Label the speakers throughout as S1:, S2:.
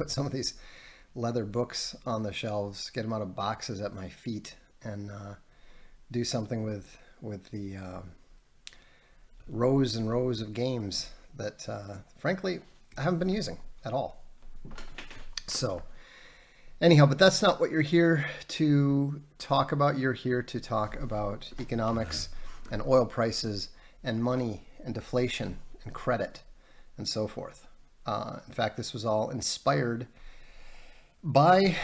S1: put some of these leather books on the shelves, get them out of boxes at my feet, and do something with the rows and rows of games that, frankly, I haven't been using at all. So, anyhow, but that's not what you're here to talk about. You're here to talk about economics and oil prices and money and deflation and credit and so forth. In fact, this was all inspired by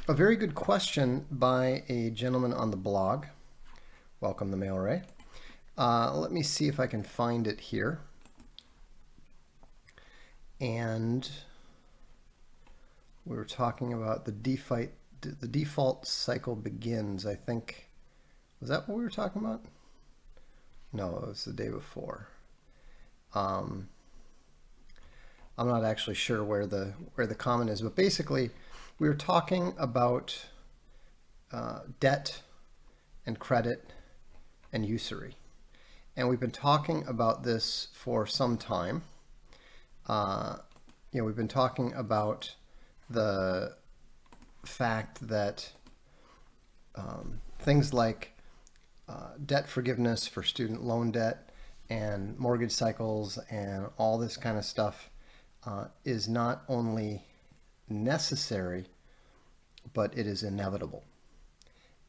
S1: a very good question by a gentleman on the blog. Welcome, the Mail Ray. Let me see if I can find it here. And we were talking about the default cycle begins, I think. Was that what we were talking about? No, it was the day before. I'm not actually sure where the comment is, but basically we were talking about debt and credit and usury. And we've been talking about this for some time. We've been talking about the fact that things like debt forgiveness for student loan debt and mortgage cycles and all this kind of stuff is not only necessary, but it is inevitable.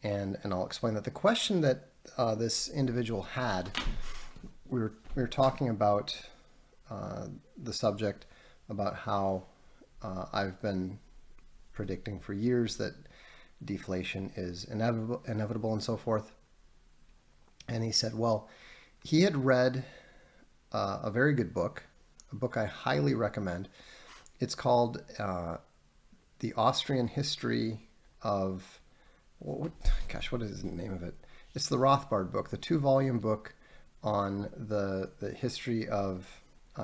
S1: And I'll explain that. The question that this individual had, we were talking about the subject about how I've been predicting for years that deflation is inevitable and so forth. And he said, well, he had read a very good book, a book I highly recommend. It's called The Austrian History of, what is the name of it? It's the Rothbard book, the 2-volume book on the history of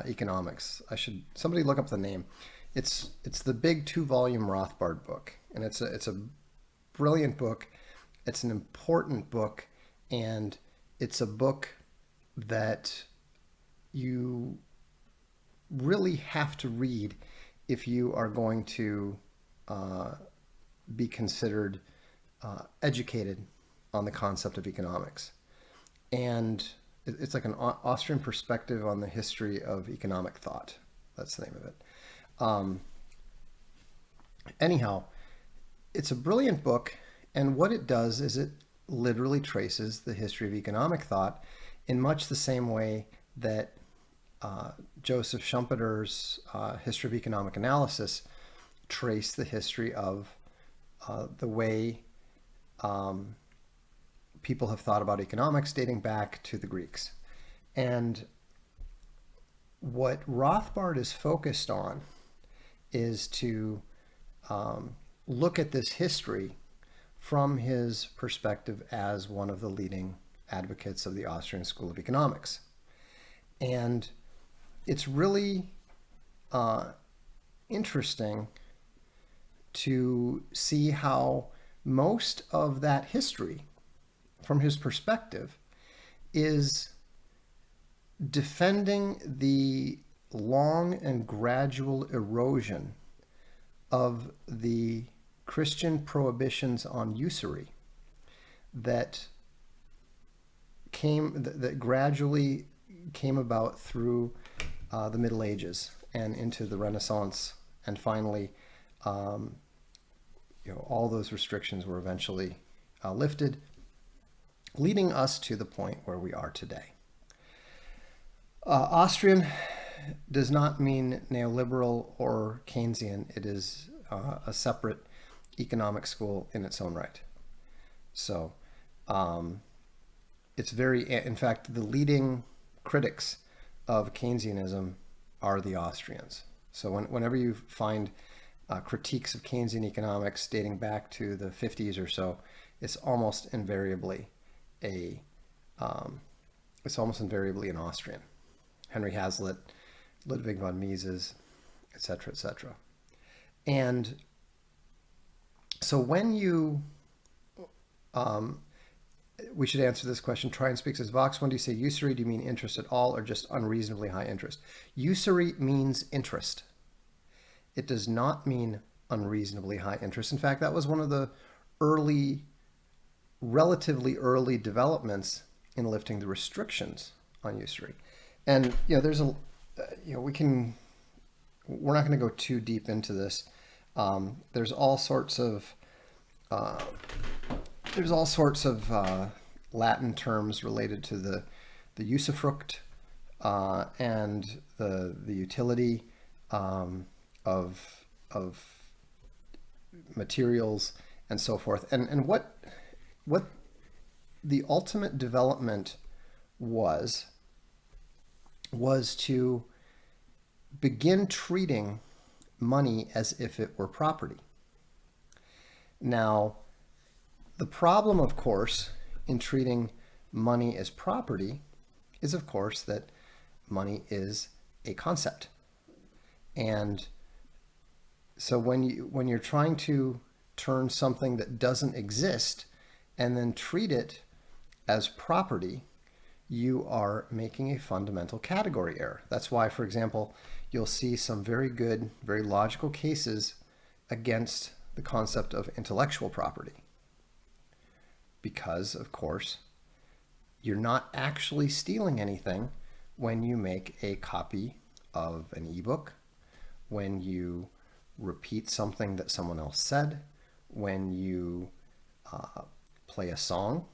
S1: economics. Somebody look up the name. It's the big 2-volume Rothbard book, and it's a brilliant book. It's an important book, and it's a book that you really have to read if you are going to be considered educated on the concept of economics. And it's like an Austrian perspective on the history of economic thought. That's the name of it. Anyhow, it's a brilliant book, and what it does is it literally traces the history of economic thought in much the same way that Joseph Schumpeter's History of Economic Analysis traced the history of the way people have thought about economics dating back to the Greeks. And what Rothbard is focused on is to look at this history from his perspective as one of the leading advocates of the Austrian School of Economics. And it's really interesting to see how most of that history, from his perspective, is defending the long and gradual erosion of the Christian prohibitions on usury that gradually came about through the Middle Ages and into the Renaissance, and finally all those restrictions were eventually lifted, leading us to the point where we are today. Austrian does not mean neoliberal or Keynesian. It is a separate economic school in its own right. So it's in fact, the leading critics of Keynesianism are the Austrians. So whenever you find critiques of Keynesian economics dating back to the 50s or so, it's almost invariably an Austrian. Henry Hazlitt, Ludwig von Mises, etc., etc. And so when you, we should answer this question. Try and Speak says, Vox, when do you say usury, do you mean interest at all or just unreasonably high interest? Usury means interest. It does not mean unreasonably high interest. In fact, that was one of the early, relatively early developments in lifting the restrictions on usury. And there's a, we're not going to go too deep into this. There's all sorts of Latin terms related to the usufruct and the utility of materials and so forth. And what the ultimate development was to begin treating money as if it were property. Now, the problem, of course, in treating money as property is, of course, that money is a concept. And so when you're trying to turn something that doesn't exist and then treat it as property, you are making a fundamental category error. That's why, for example, you'll see some very good, very logical cases against the concept of intellectual property. Because, of course, you're not actually stealing anything when you make a copy of an ebook, when you repeat something that someone else said, when you play a song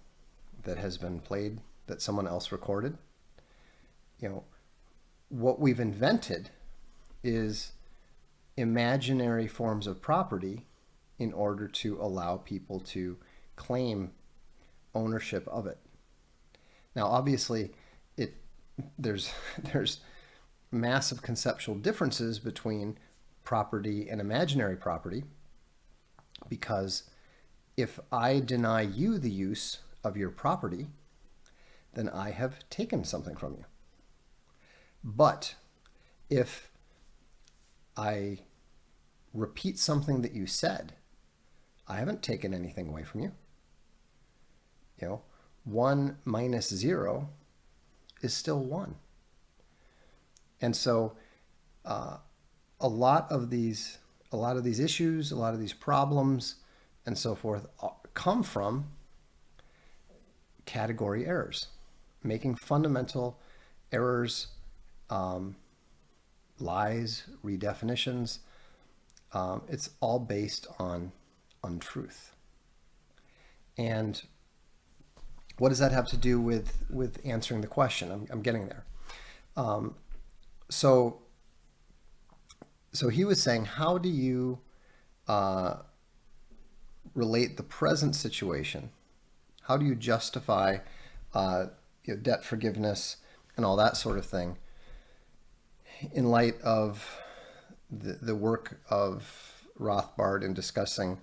S1: that has been played that someone else recorded. What we've invented is imaginary forms of property in order to allow people to claim ownership of it. Now, obviously, there's massive conceptual differences between property and imaginary property, because if I deny you the use of your property, then I have taken something from you. But if I repeat something that you said, I haven't taken anything away from you. 1 minus 0 is still 1. And so a lot of these issues, a lot of these problems and so forth come from category errors, making fundamental errors, lies, redefinitions. It's all based on untruth. And what does that have to do with answering the question? I'm getting there. So he was saying, how do you relate the present situation? How do you justify debt forgiveness and all that sort of thing in light of the work of Rothbard in discussing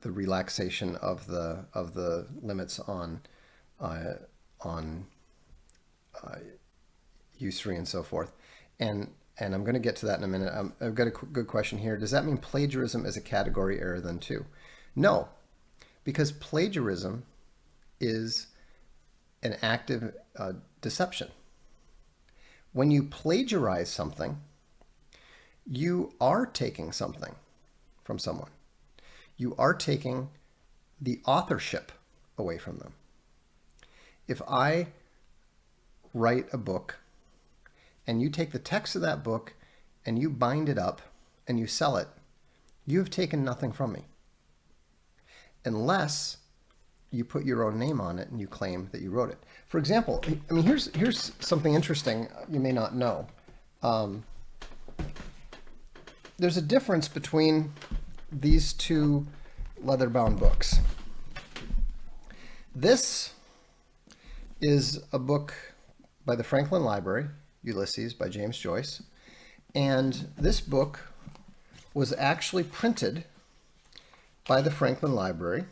S1: the relaxation of the limits on usury and so forth? And I'm going to get to that in a minute. I've got a good question here. Does that mean plagiarism is a category error then too? No, because plagiarism is an active deception. When you plagiarize something, you are taking something from someone. You are taking the authorship away from them. If I write a book and you take the text of that book and you bind it up and you sell it, you have taken nothing from me. Unless you put your own name on it and you claim that you wrote it. For example, here's something interesting you may not know. There's a difference between these two leather-bound books. This is a book by the Franklin Library, Ulysses by James Joyce, and this book was actually printed by the Franklin Library.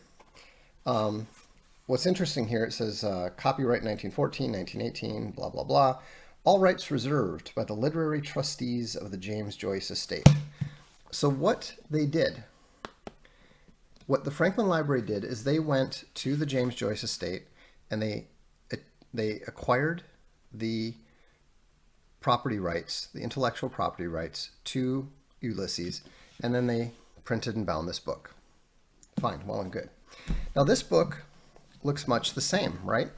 S1: What's interesting here, it says copyright 1914, 1918, blah, blah, blah. All rights reserved by the literary trustees of the James Joyce estate. So what they did, what the Franklin Library did is they went to the James Joyce estate and they acquired the property rights, the intellectual property rights to Ulysses, and then they printed and bound this book. Fine, well and good. Now this book looks much the same, right?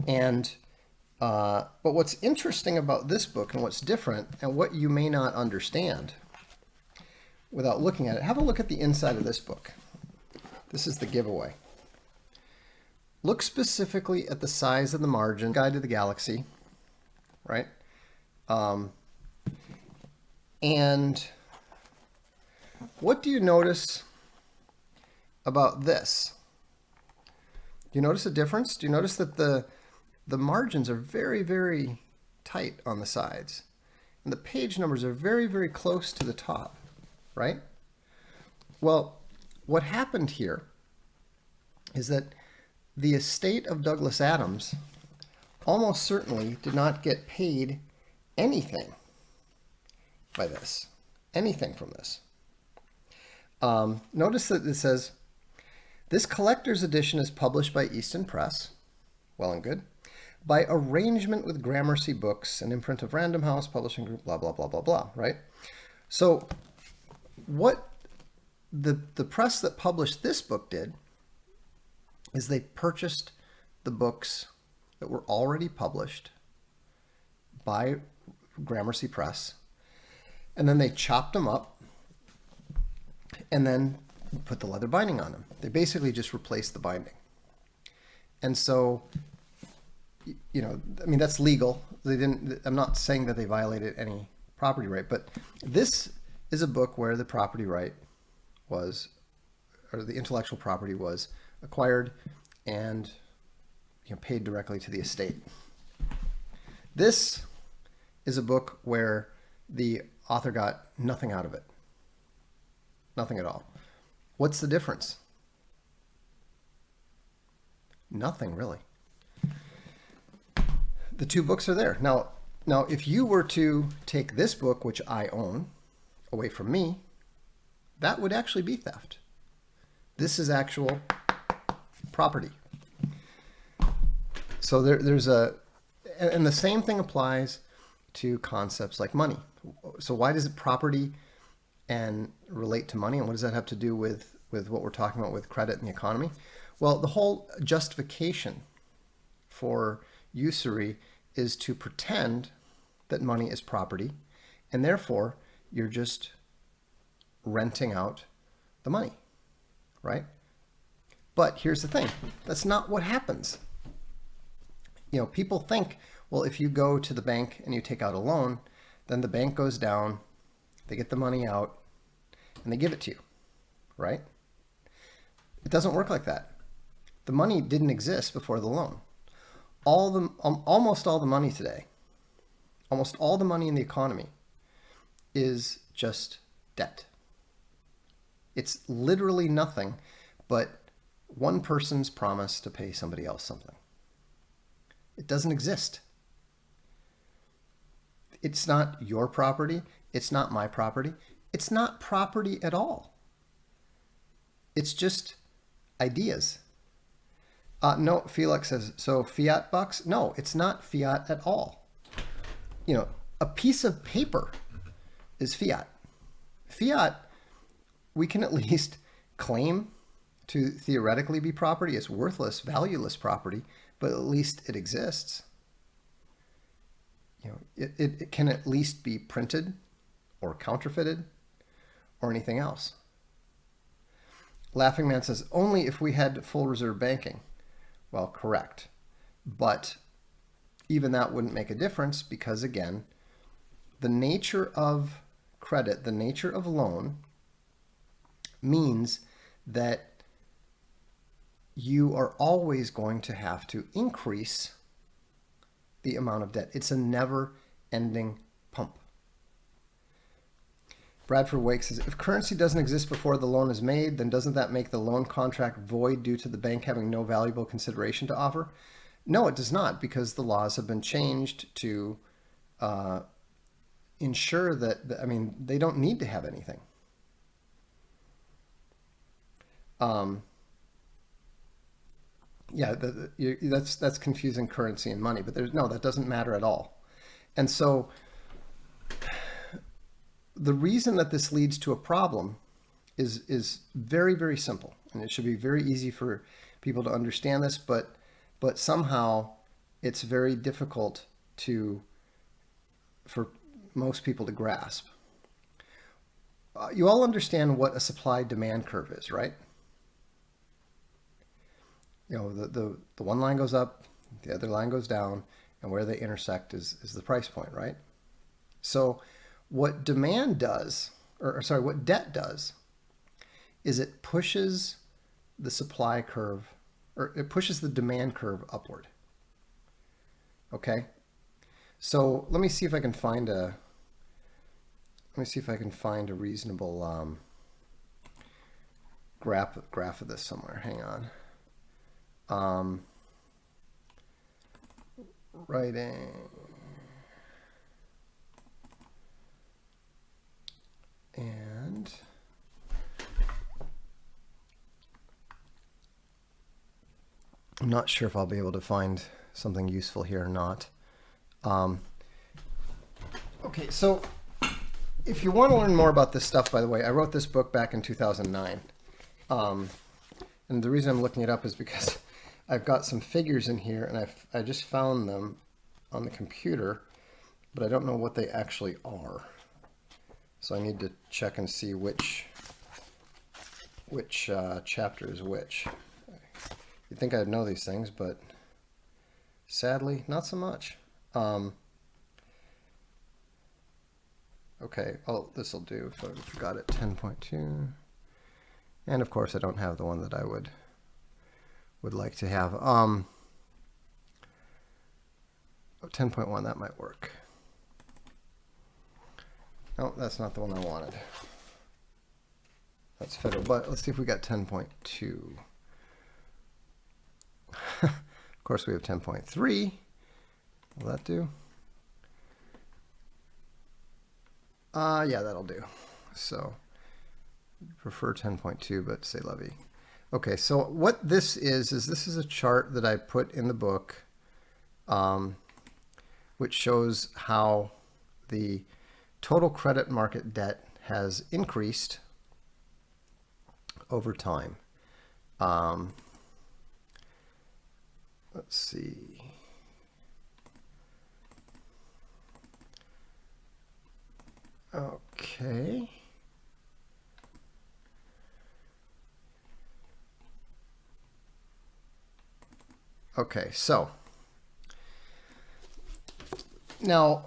S1: And but what's interesting about this book and what's different and what you may not understand without looking at it, have a look at the inside of this book. This is the giveaway. Look specifically at the size of the margin, Guide to the Galaxy, right? And what do you notice about this? Do you notice a difference? Do you notice that the margins are very, very tight on the sides, and the page numbers are very, very close to the top, right? Well, what happened here is that the estate of Douglas Adams almost certainly did not get paid anything by this, anything from this. Notice that it says, this collector's edition is published by Easton Press, well and good, by arrangement with Gramercy Books, an imprint of Random House Publishing Group, blah, blah, blah, blah, blah, right? So what the press that published this book did is they purchased the books that were already published by Gramercy Press, and then they chopped them up and then put the leather binding on them. They basically just replaced the binding. And so, you know, I mean, that's legal. They didn't, I'm not saying that they violated any property right, but this is a book where the property right was, or the intellectual property was acquired and, you know, paid directly to the estate. This is a book where the author got nothing out of it. Nothing at all. What's the difference? Nothing really. The two books are there. Now, if you were to take this book, which I own, away from me, that would actually be theft. This is actual property. So there's a, and the same thing applies to concepts like money. So why does it property and relate to money, and what does that have to do with what we're talking about with credit and the economy? Well, the whole justification for usury is to pretend that money is property, and therefore you're just renting out the money, right? But here's the thing, that's not what happens. You know, people think, well, if you go to the bank and you take out a loan, then the bank goes down, they get the money out, and they give it to you, right? It doesn't work like that. The money didn't exist before the loan. Almost all the money today, almost all the money in the economy is just debt. It's literally nothing but one person's promise to pay somebody else something. It doesn't exist. It's not your property. It's not my property. It's not property at all. It's just ideas. No, Felix says, so fiat bucks? No, it's not fiat at all. You know, a piece of paper is fiat. Fiat, we can at least claim to theoretically be property. It's worthless, valueless property, but at least it exists. You know, it can at least be printed or counterfeited or anything else. Laughing Man says, only if we had full reserve banking. Well, correct. But even that wouldn't make a difference because, again, the nature of credit, the nature of loan, means that you are always going to have to increase the amount of debt. It's a never-ending pump. Bradford Wake says, if currency doesn't exist before the loan is made, then doesn't that make the loan contract void due to the bank having no valuable consideration to offer? No, it does not, because the laws have been changed to ensure that, I mean, they don't need to have anything. Yeah, that's confusing currency and money, but no, that doesn't matter at all. And so the reason that this leads to a problem is very, very simple, and it should be very easy for people to understand this, but somehow it's very difficult for most people to grasp. You all understand what a supply-demand curve is, right? You know, the one line goes up, the other line goes down, and where they intersect is the price point, right? So what demand does, or sorry, what debt does, is it pushes the supply curve, or it pushes the demand curve upward. Okay? So let me see if I can find a reasonable graph of this somewhere. Hang on. Writing. And I'm not sure if I'll be able to find something useful here or not. Okay, so if you want to learn more about this stuff, by the way, I wrote this book back in 2009. And the reason I'm looking it up is because I've got some figures in here, and I just found them on the computer, but I don't know what they actually are. So I need to check and see which chapter is which. You'd think I'd know these things, but sadly, not so much. Okay, oh, this will do if I forgot it, 10.2. And of course, I don't have the one that I would like to have. 10.1, that might work. No, that's not the one I wanted. That's federal, but let's see if we got 10.2. Of course, we have 10.3. Will that do? Yeah, that'll do. So, prefer 10.2, but say levy. Okay, so what this is this is a chart that I put in the book, which shows how the total credit market debt has increased over time. Let's see. Okay. Okay, so now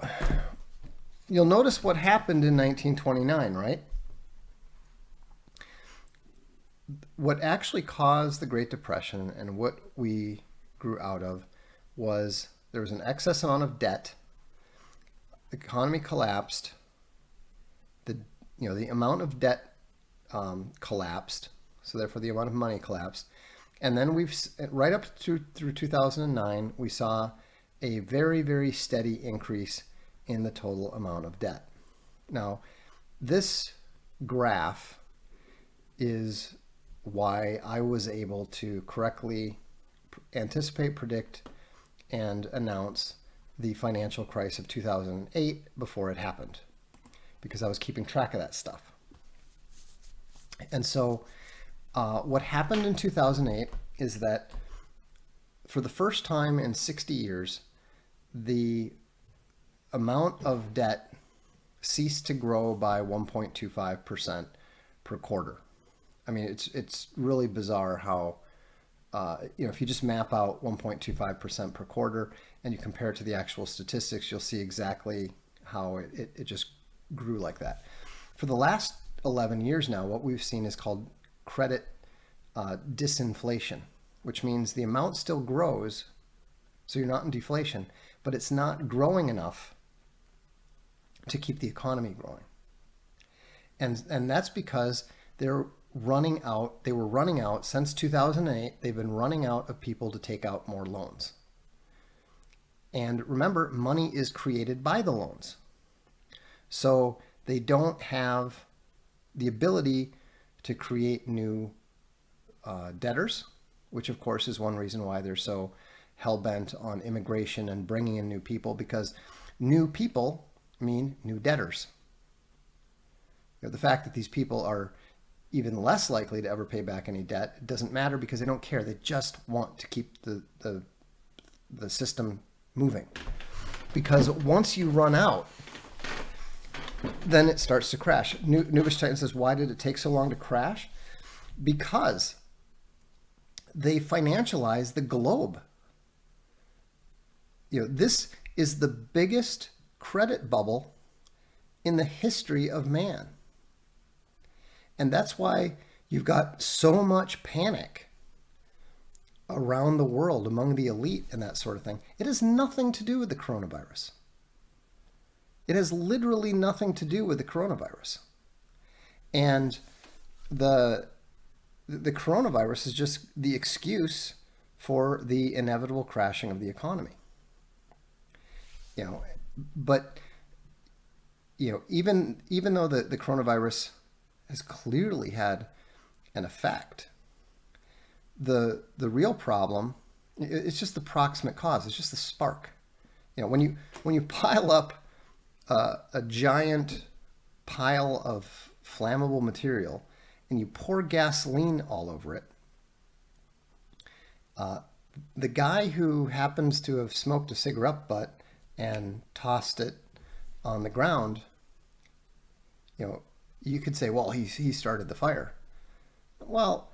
S1: you'll notice what happened in 1929, right? What actually caused the Great Depression and what we grew out of was there was an excess amount of debt. The economy collapsed. The amount of debt collapsed, so therefore the amount of money collapsed. And then right up through 2009, we saw a very, very steady increase in the total amount of debt. Now, this graph is why I was able to correctly anticipate, predict, and announce the financial crisis of 2008 before it happened, because I was keeping track of that stuff. And so what happened in 2008 is that for the first time in 60 years, the amount of debt ceased to grow by 1.25% per quarter. I mean, it's really bizarre how, if you just map out 1.25% per quarter and you compare it to the actual statistics, you'll see exactly how it just grew like that. For the last 11 years now, what we've seen is called credit disinflation, which means the amount still grows, so you're not in deflation, but it's not growing enough to keep the economy growing. And that's because they were running out since 2008. They've been running out of people to take out more loans. And remember, money is created by the loans. So they don't have the ability to create new debtors, which of course is one reason why they're so hell-bent on immigration and bringing in new people, because new people mean new debtors. The fact that these people are even less likely to ever pay back any debt doesn't matter, because they don't care. They just want to keep the system moving. Because once you run out, then it starts to crash. Nubish Titan says, why did it take so long to crash? Because they financialize the globe. This is the biggest credit bubble in the history of man. And that's why you've got so much panic around the world among the elite and that sort of thing. It has nothing to do with the coronavirus. It has literally nothing to do with the coronavirus. And the coronavirus is just the excuse for the inevitable crashing of the economy. But even though the coronavirus has clearly had an effect, the real problem, it's just the proximate cause. It's just the spark. When you pile up a giant pile of flammable material and you pour gasoline all over it, the guy who happens to have smoked a cigarette butt and tossed it on the ground, you could say, well, he started the fire. Well,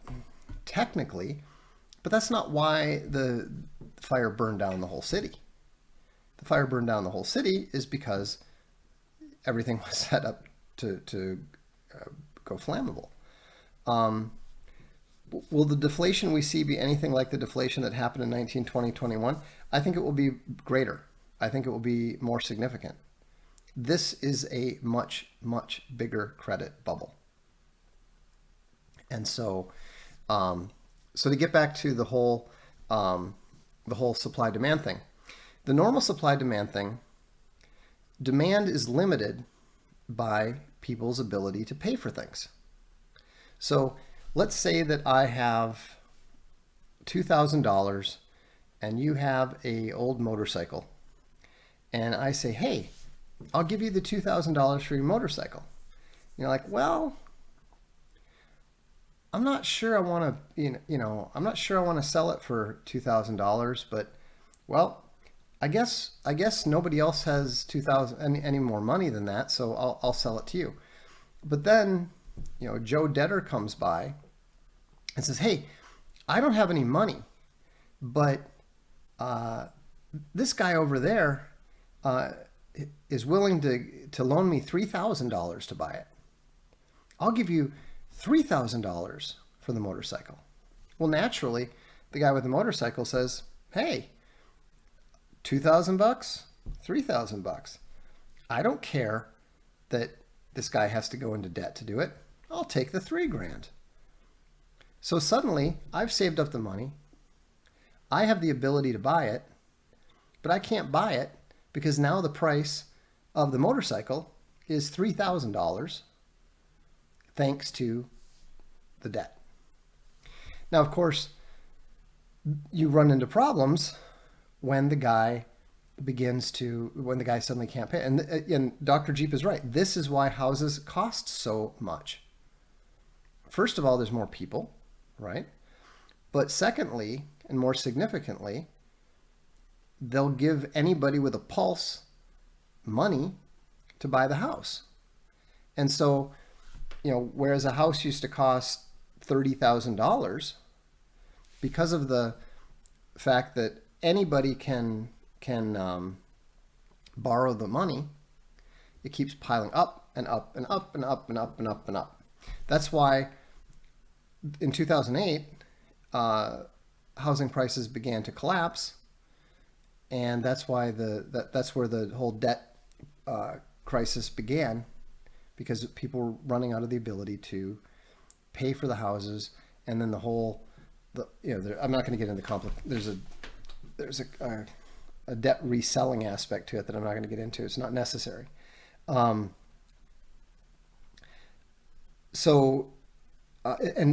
S1: technically, but that's not why the fire burned down the whole city. The fire burned down the whole city is because everything was set up to go flammable. Will the deflation we see be anything like the deflation that happened in 1920, 21? I think it will be greater. I think it will be more significant. This is a much, much bigger credit bubble. And so, so to get back to the whole supply-demand thing, the normal supply-demand thing, demand is limited by people's ability to pay for things. So let's say that I have $2,000 and you have an old motorcycle, and I say, hey, I'll give you the $2,000 for your motorcycle. You're like, well, I'm not sure I want to, I'm not sure I want to sell it for $2,000, but well, I guess nobody else has any more money than that, so I'll sell it to you. But then, Joe Debtor comes by and says, hey, I don't have any money, but this guy over there is willing to loan me $3,000 to buy it. I'll give you $3,000 for the motorcycle. Well, naturally, the guy with the motorcycle says, hey, $2,000, $3,000. I don't care that this guy has to go into debt to do it. I'll take the $3,000. So suddenly I've saved up the money. I have the ability to buy it, but I can't buy it because now the price of the motorcycle is $3,000 thanks to the debt. Now, of course, you run into problems when the guy suddenly can't pay. And Dr. Jeep is right. This is why houses cost so much. First of all, there's more people, right? But secondly, and more significantly, they'll give anybody with a pulse money to buy the house. And so, whereas a house used to cost $30,000, because of the fact that anybody can borrow the money, it keeps piling up and up and up and up and up and up and up. That's why in 2008, housing prices began to collapse, and that's why that's where the whole debt crisis began, because people were running out of the ability to pay for the houses, and then I'm not going to get into there's a debt reselling aspect to it that I'm not going to get into. It's not necessary. And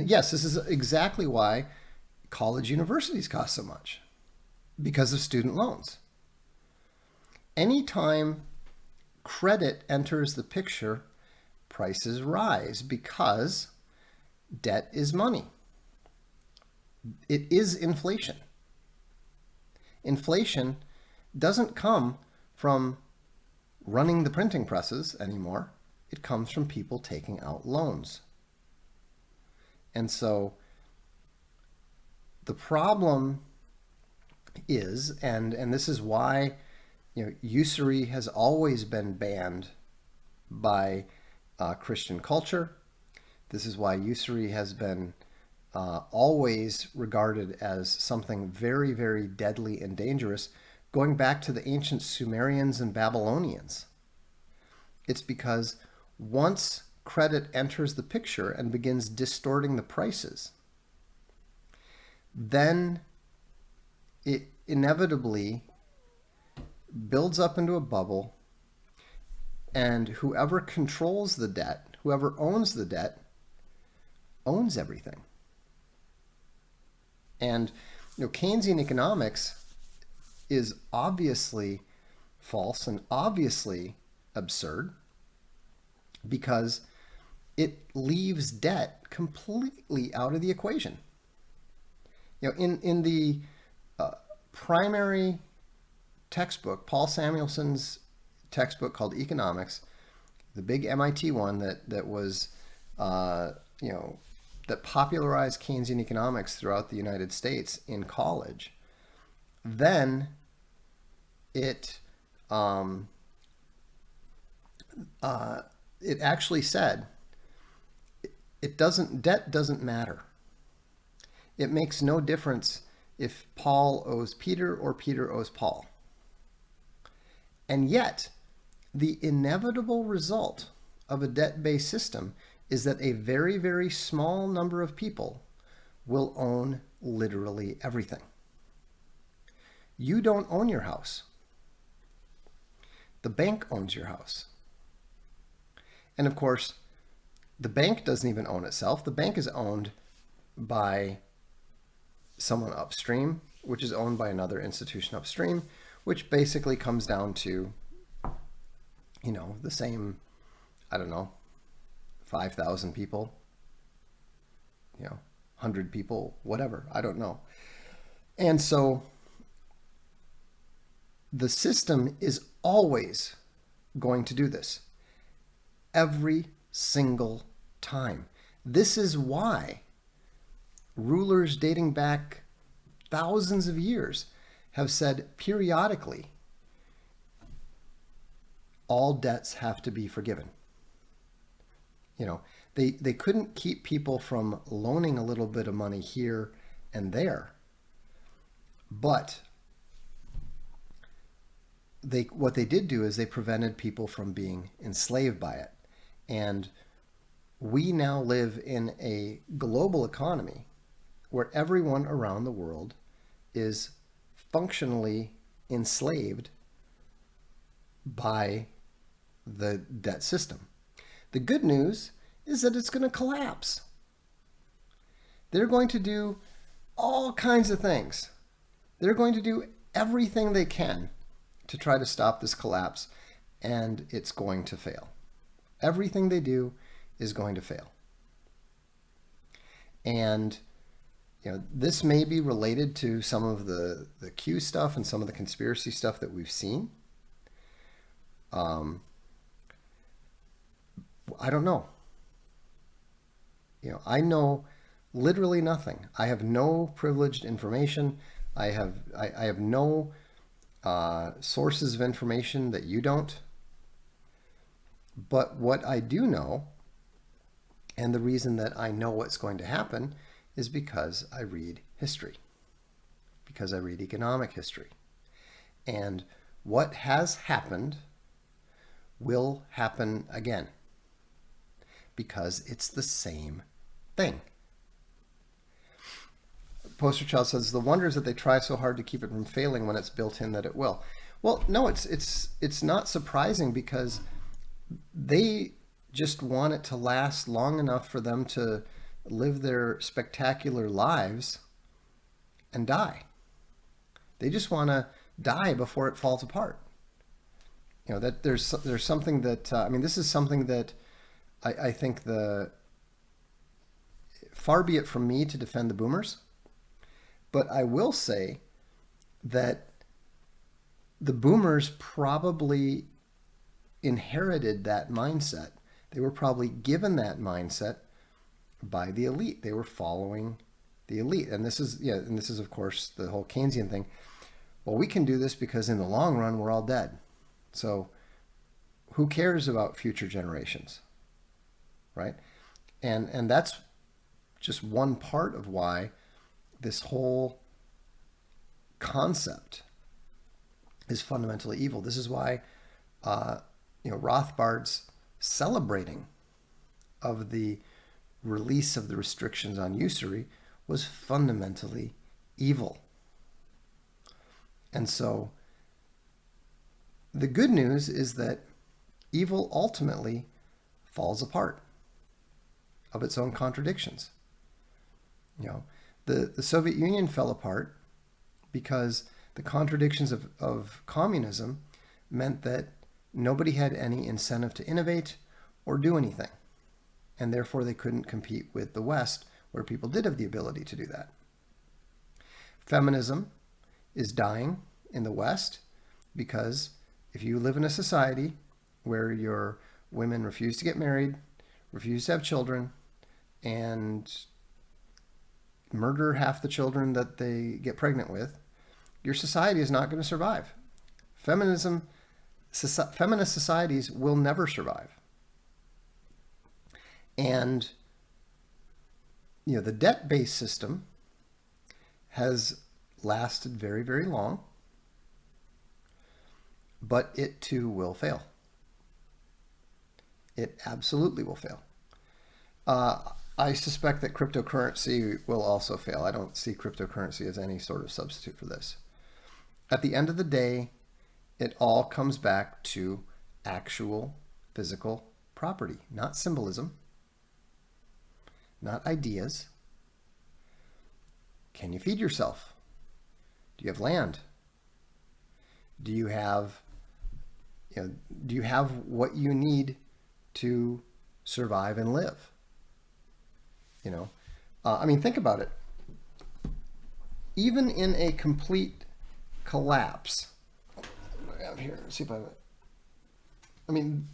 S1: yes, this is exactly why college universities cost so much because of student loans. Anytime credit enters the picture, prices rise because debt is money. It is inflation. Inflation doesn't come from running the printing presses anymore. It comes from people taking out loans. And so the problem is, and this is why usury has always been banned by Christian culture. This is why usury has been always regarded as something very, very deadly and dangerous, going back to the ancient Sumerians and Babylonians. It's because once credit enters the picture and begins distorting the prices, then it inevitably builds up into a bubble, and whoever controls the debt, whoever owns the debt, owns everything. And Keynesian economics is obviously false and obviously absurd because it leaves debt completely out of the equation. In the primary textbook, Paul Samuelson's textbook called Economics, the big MIT one that was that popularized Keynesian economics throughout the United States in college, then it actually said debt doesn't matter. It makes no difference if Paul owes Peter or Peter owes Paul. And yet, the inevitable result of a debt-based system is that a very, very small number of people will own literally everything. You don't own your house. The bank owns your house. And of course, the bank doesn't even own itself. The bank is owned by someone upstream, which is owned by another institution upstream, which basically comes down to, the same, 5,000 people, 100 people, whatever, I don't know. And so the system is always going to do this every single time. This is why rulers dating back thousands of years have said periodically, all debts have to be forgiven. They couldn't keep people from loaning a little bit of money here and there, but what they did do is they prevented people from being enslaved by it. And we now live in a global economy where everyone around the world is functionally enslaved by the debt system. The good news is that it's going to collapse. They're going to do all kinds of things. They're going to do everything they can to try to stop this collapse, and it's going to fail. Everything they do is going to fail. And this may be related to some of the Q stuff and some of the conspiracy stuff that we've seen. I don't know. I know literally nothing. I have no privileged information. I have no sources of information that you don't. But what I do know, and the reason that I know what's going to happen, is because I read history, because I read economic history. And what has happened will happen again, because it's the same thing. Poster child says, the wonder is that they try so hard to keep it from failing when it's built in that it will. Well, no, it's not surprising, because they just want it to last long enough for them to live their spectacular lives and die. They just want to die before it falls apart. You know, that there's something that, I mean, this is something that I think far be it from me to defend the boomers, but I will say that the boomers probably inherited that mindset. They were probably given that mindset by the elite. They were following the elite. And this is of course the whole Keynesian thing. Well, we can do this because in the long run we're all dead. So who cares about future generations? Right? And that's just one part of why this whole concept is fundamentally evil. This is why Rothbard's celebrating of the release of the restrictions on usury was fundamentally evil. And so the good news is that evil ultimately falls apart of its own contradictions. You know, the Soviet Union fell apart because the contradictions of communism meant that nobody had any incentive to innovate or do anything. And therefore they couldn't compete with the West, where people did have the ability to do that. Feminism is dying in the West because if you live in a society where your women refuse to get married, refuse to have children, and murder half the children that they get pregnant with, your society is not going to survive. Feminist societies will never survive. And the debt-based system has lasted very, very long, but it too will fail. It absolutely will fail. I suspect that cryptocurrency will also fail. I don't see cryptocurrency as any sort of substitute for this. At the end of the day, it all comes back to actual physical property, not symbolism, not ideas. Can you feed yourself? Do you have land? Do you have what you need to survive and live? I mean, think about it. Even in a complete collapse, what do I have here? Let's see if I mean,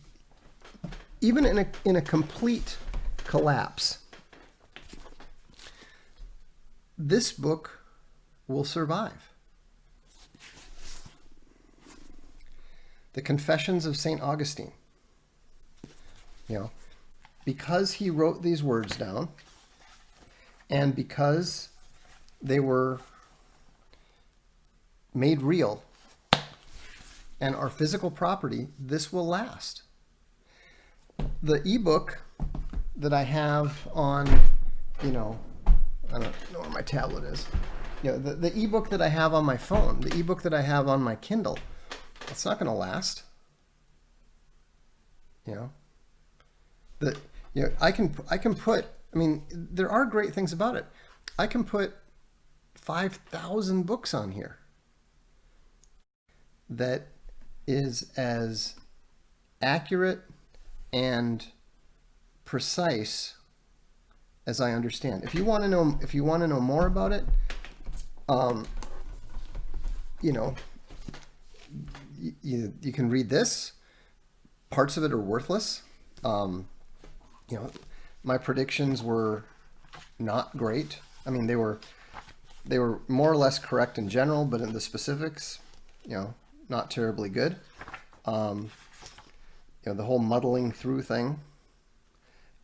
S1: even in a complete collapse, this book will survive. The Confessions of St. Augustine. Because he wrote these words down, and because they were made real and are physical property, this will last. The ebook that I have on, I don't know where my tablet is. The ebook that I have on my phone, the ebook that I have on my Kindle, it's not going to last. I can put, there are great things about it. I can put 5,000 books on here that is as accurate and precise as I understand. If you want to know more about it, you can read this. Parts of it are worthless. My predictions were not great. They were more or less correct in general, but in the specifics, not terribly good. The whole muddling through thing.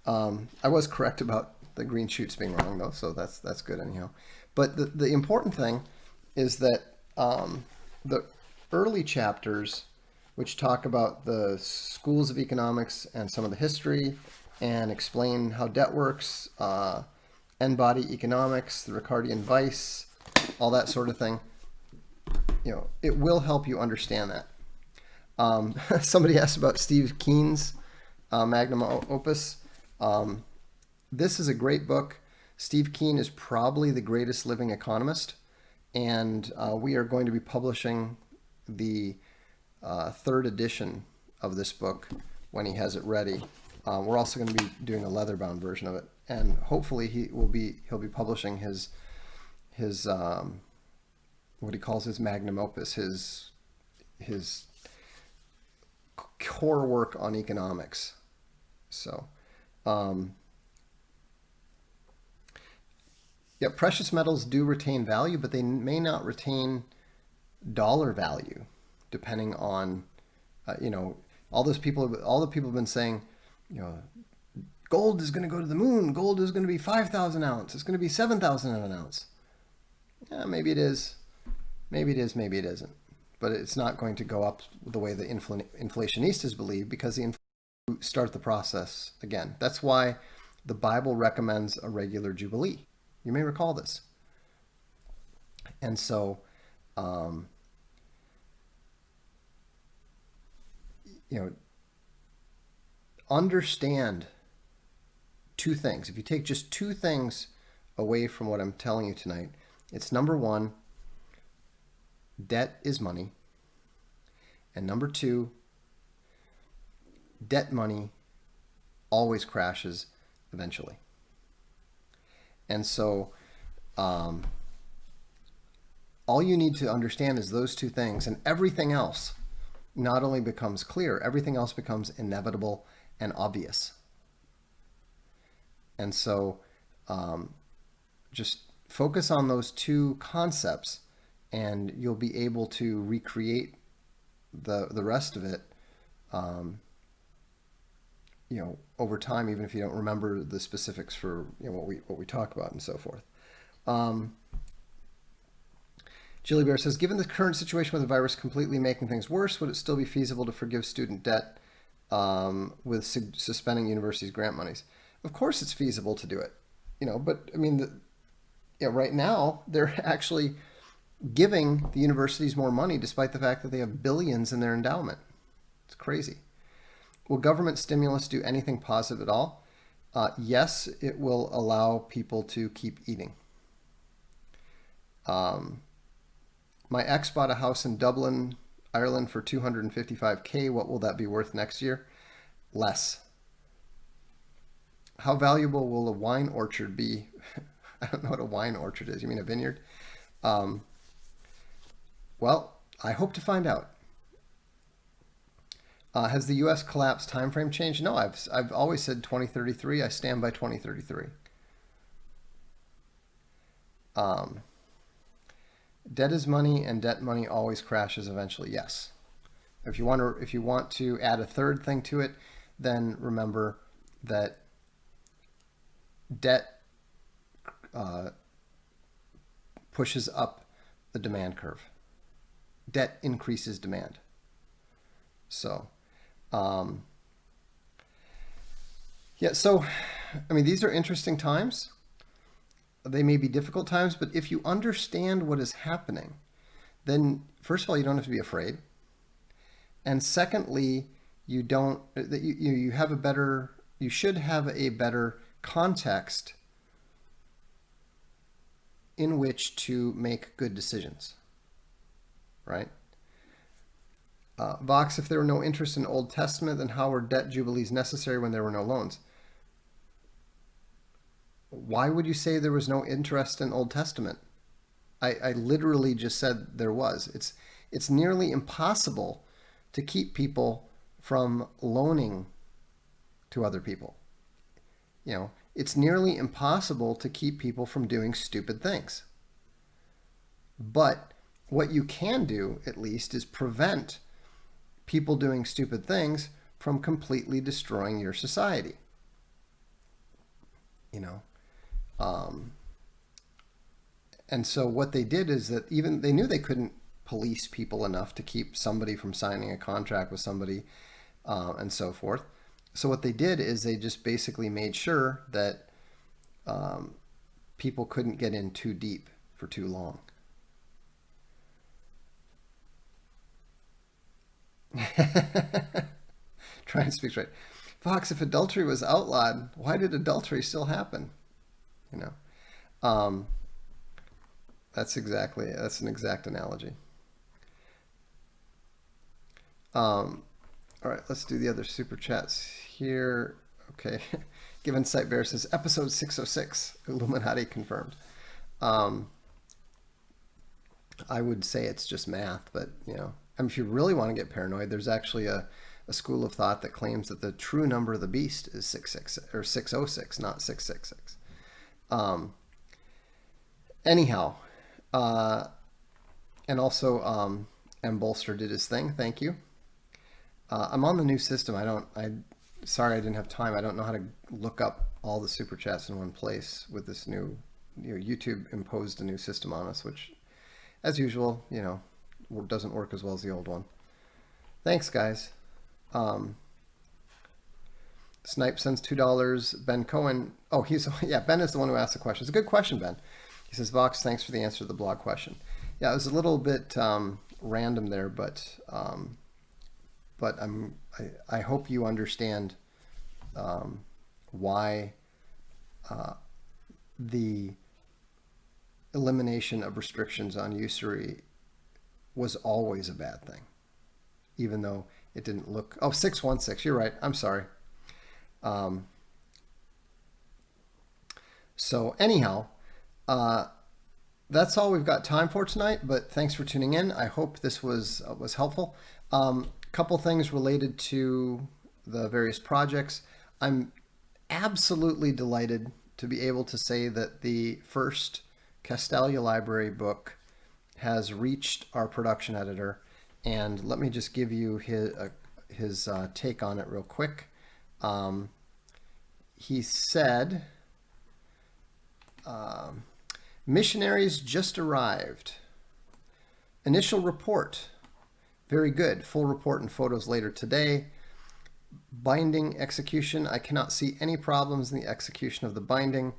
S1: I was correct about the green shoots being wrong, though, so that's good anyhow. But the important thing is that the early chapters, which talk about the schools of economics and some of the history, and explain how debt works, end-body economics, the Ricardian vice, all that sort of thing, it will help you understand that. Somebody asked about Steve Keen's magnum opus. This is a great book. Steve Keen is probably the greatest living economist. and we are going to be publishing the third edition of this book when he has it ready. We're also going to be doing a leather-bound version of it, and hopefully he'll be publishing his what he calls his magnum opus, his core work on economics. So, yeah, precious metals do retain value, but they may not retain dollar value, depending on, all the people have been saying, gold is going to go to the moon. Gold is going to be 5,000 ounce. It's going to be 7,000 an ounce. Yeah, maybe it is. Maybe it is. Maybe it isn't. But it's not going to go up the way the inflationistas believe, because the start the process again. That's why the Bible recommends a regular jubilee. You may recall this. And so, understand two things. If you take just two things away from what I'm telling you tonight, it's number one, debt is money. And number two, debt money always crashes eventually. And so all you need to understand is those two things, and everything else not only becomes clear, everything else becomes inevitable and obvious. And so just focus on those two concepts, and you'll be able to recreate the rest of it, over time, even if you don't remember the specifics for what we talk about and so forth. Jilly Bear says, given the current situation with the virus completely making things worse, would it still be feasible to forgive student debt with suspending universities' grant monies? Of course it's feasible to do it, but I mean, right now they're actually giving the universities more money despite the fact that they have billions in their endowment. It's crazy. Will government stimulus do anything positive at all? Yes, it will allow people to keep eating. My ex bought a house in Dublin, Ireland for $255K. What will that be worth next year? Less. How valuable will a wine orchard be? I don't know what a wine orchard is. You mean a vineyard? Well, I hope to find out. Has the U.S. collapse timeframe changed? No, I've always said 2033. I stand by 2033. Debt is money, and debt money always crashes eventually. Yes. If you want to add a third thing to it, then remember that debt pushes up the demand curve. Debt increases demand. So, so, I mean, these are interesting times. They may be difficult times, but if you understand what is happening, then first of all, you don't have to be afraid. And secondly, you should have a better context in which to make good decisions, right? Vox, if there were no interest in Old Testament, then how were debt jubilees necessary when there were no loans? Why would you say there was no interest in Old Testament? I literally just said there was. It's nearly impossible to keep people from loaning to other people. It's nearly impossible to keep people from doing stupid things. But what you can do, at least, is prevent people doing stupid things from completely destroying your society. And so what they did is that they knew they couldn't police people enough to keep somebody from signing a contract with somebody and so forth. So what they did is they just basically made sure that people couldn't get in too deep for too long. Try and speak straight. Fox, if adultery was outlawed, why did adultery still happen? That's an exact analogy. All right, let's do the other super chats here. Okay, Given Sight Bear says episode 606, Illuminati confirmed. I would say it's just math, but I mean, if you really want to get paranoid, there's actually a school of thought that claims that the true number of the beast is 606, not 666. Anyhow, and also M Bolster did his thing. Thank you. I'm on the new system. Sorry I didn't have time. I don't know how to look up all the super chats in one place with this new, YouTube imposed a new system on us, which, as usual, doesn't work as well as the old one. Thanks, guys. Snipe sends $2. Ben Cohen. Oh, Ben is the one who asked the question. It's a good question, Ben. He says, Vox, thanks for the answer to the blog question. Yeah, it was a little bit random there, but I hope you understand why the elimination of restrictions on usury was always a bad thing, even though it didn't look. Oh, 616. You're right. I'm sorry. So anyhow, that's all we've got time for tonight. But thanks for tuning in. I hope this was helpful. Couple things related to the various projects. I'm absolutely delighted to be able to say that the first Castalia Library book has reached our production editor, and let me just give you his take on it real quick. He said, missionaries just arrived. Initial report. Very good. Full report and photos later today. Binding execution. I cannot see any problems in the execution of the binding.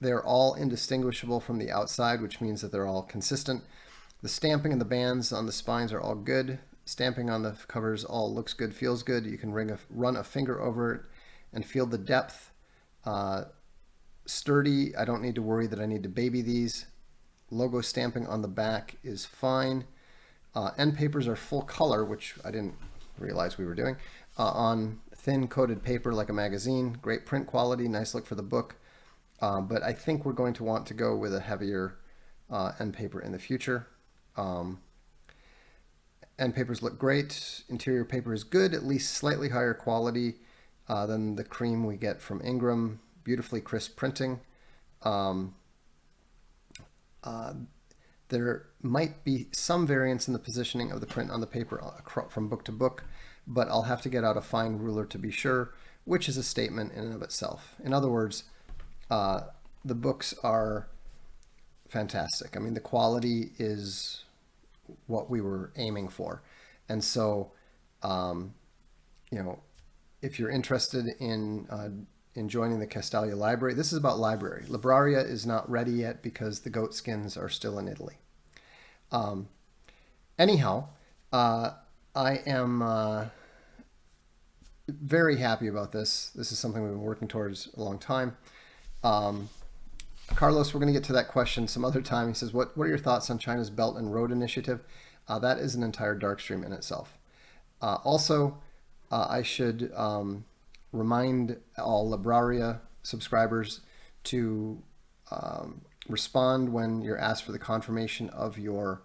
S1: They're all indistinguishable from the outside, which means that they're all consistent. The stamping and the bands on the spines are all good. Stamping on the covers all looks good, feels good. You can run a finger over it and feel the depth. Sturdy. I don't need to worry that I need to baby these. Logo stamping on the back is fine. End papers are full color, which I didn't realize we were doing, on thin coated paper like a magazine. Great print quality, nice look for the book. But I think we're going to want to go with a heavier end paper in the future. End papers look great. Interior paper is good, at least slightly higher quality than the cream we get from Ingram. Beautifully crisp printing. There might be some variance in the positioning of the print on the paper from book to book, but I'll have to get out a fine ruler to be sure, which is a statement in and of itself. In other words, the books are fantastic. I mean, the quality is what we were aiming for. And so, if you're interested in joining the Castalia Library, this is about library. Libraria is not ready yet because the goat skins are still in Italy. Anyhow, I am very happy about this. This is something we've been working towards a long time. Carlos, we're going to get to that question some other time. He says, what are your thoughts on China's Belt and Road Initiative? That is an entire Darkstream in itself. Also, I should remind all Libraria subscribers to respond when you're asked for the confirmation of your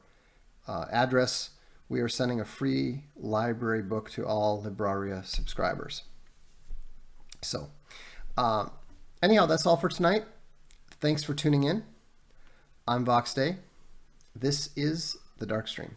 S1: address. We are sending a free library book to all Libraria subscribers. So anyhow, that's all for tonight. Thanks for tuning in. I'm Voxday. This is the Darkstream.